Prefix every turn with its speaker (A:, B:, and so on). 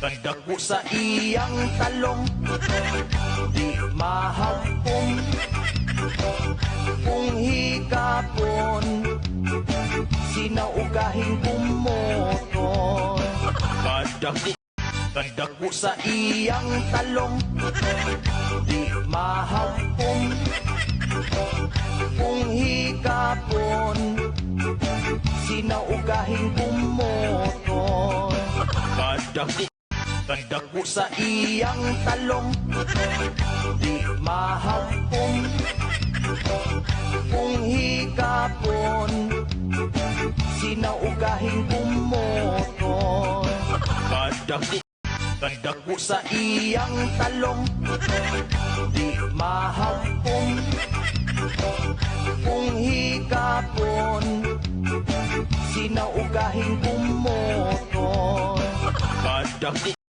A: Dako sa iyang talong, di mahapon. Kung hikapon, sinaugahin kumoton. Dako sa iyang talong, di mahapon. Kung hikapon, sinaugahin kumoton. Dako sa iyang talong, di mahapon. Kung hikapon, sinaugahin kumoton. Dako sa iyang talong, di mahapon. Kung hikapon, sinaugahin kumoton.